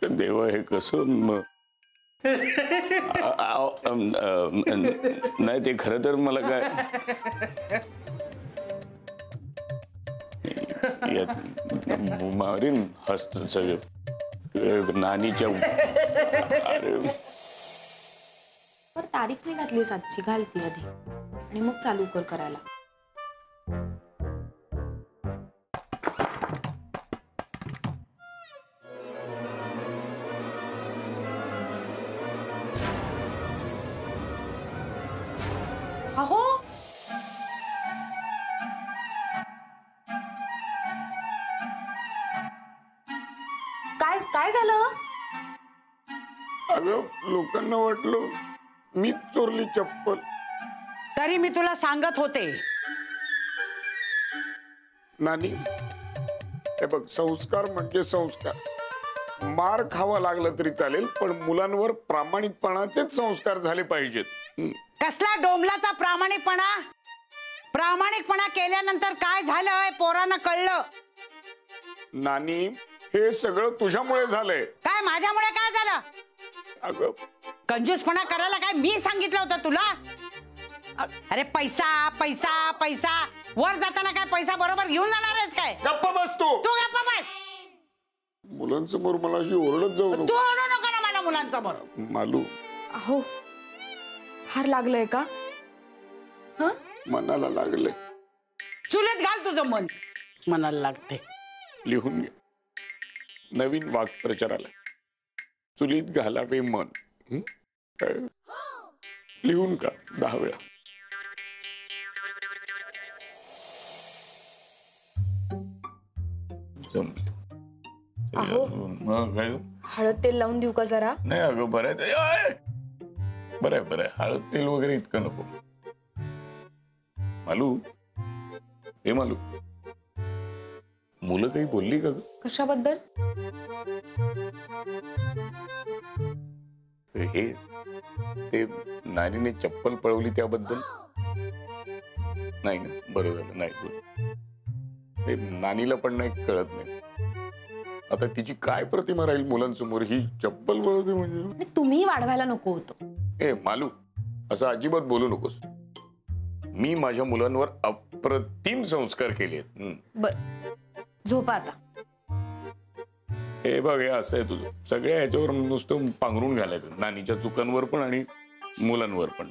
देवा हे कसं नाही ते खरं तर मला काय मारीन हसत सगळं नानीच्या तारीख नाही घातली सातची घालती आधी आणि मग चालू कर करायला. अहो काय काय झालं? अगं लोकांना वाटलं मी चोरली चप्पल. तरी मी तुला सांगत होते नानी हे बघ संस्कार म्हणजे संस्कार. मार खावा लागला तरी चालेल पण मुलांवर प्रामाणिकपणाचेच संस्कार झाले पाहिजेत. कसला डोंबलाचा प्रामाणिकपणा? प्रामाणिकपणा केल्यानंतर काय झालं पोरांना कळलं. नानी हे सगळं तुझ्यामुळे झालंय. काय माझ्यामुळे काय झालं? अगं कंजूसपणा करायला काय मी सांगितलं होतं तुला? अरे पैसा पैसा पैसा वर जाताना काय पैसा बरोबर घेऊन जाणार आहेस काय? गप्प बस तू. तू गप्प बस. मुलांसमोर मला अशी ओरडत जाऊ तू ओरडू नको ना मला मुलांसमोर. मालू अहो फार लागलंय का? हं मनाला लागले. चुलीत घाल तुझं मन. मनाला लागते. लिहून घे. नवीन वाक्प्रचार आला. चुलीत घालावे मन. लिहून का 10 वेळा. अहो हळद तेल लावून देऊ का जरा? नाही अगं बरं आहे बरं आहे बरं आहे. हळद तेल वगैरे इतकं नको. मालू हे मालू मुलं काही बोलली का? कशाबद्दल? हे ते नानीने चप्पल पळवली त्याबद्दल. नाही ना बरं झालं नाही बोल. नानीला पण नाही कळत नाही आता तिची काय प्रतिमा राहील मुलांसमोर. ही चप्पल पळवते म्हणजे. तुम्ही वाढवायला नको होतं. ए मालू असं अजिबात बोलू नकोस. मी माझ्या मुलांवर अप्रतिम संस्कार केले. बर झोपा आता. हे बघ हे असं आहे तुझं. सगळ्या ह्याच्यावर नुसतं पांघरून घालायचं. नानीच्या चुकांवर पण आणि मुलांवर पण.